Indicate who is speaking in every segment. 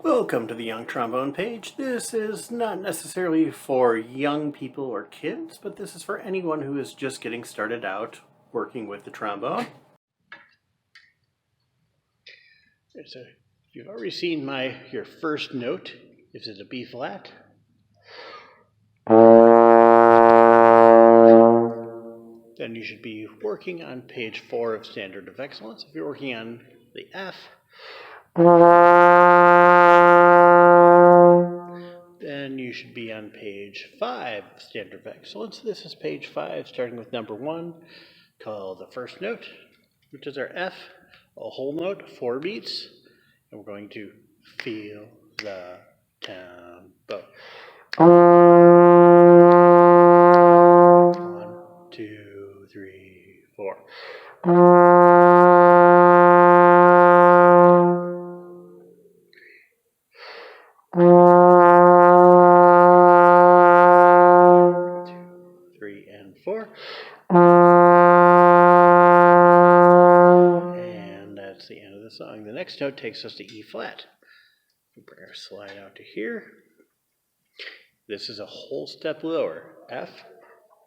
Speaker 1: Welcome to the Young Trombone page. This is not necessarily for young people or kids, but this is for anyone who is just getting started out working with the trombone. So if you've already seen your first note, is it a B flat? Then you should be working on page 4 of Standard of Excellence. If you're working on the F, then you should be on page 5 of Standard of Excellence. This is page 5, starting with number 1, called the first note, which is our F, a whole note, 4 beats, and we're going to feel the tempo. 1, 2, 3, 4. And that's the end of the song. The next note takes us to E flat. We'll bring our slide out to here. This is a whole step lower. F,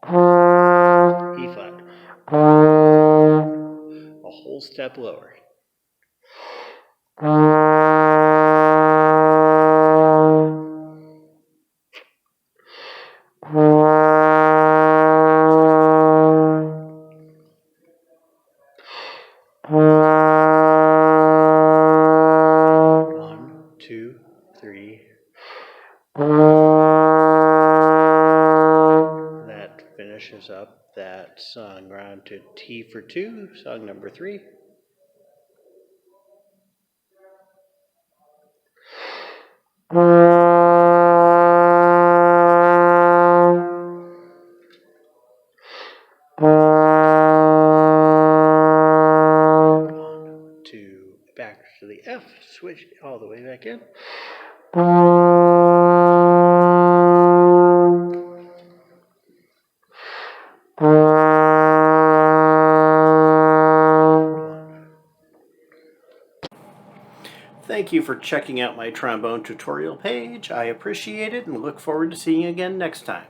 Speaker 1: E flat. A whole step lower. That finishes up that song. We're on to T for 2, song number 3. On to back to the F, switch all the way back in. Thank you for checking out my trombone tutorial page. I appreciate it and look forward to seeing you again next time.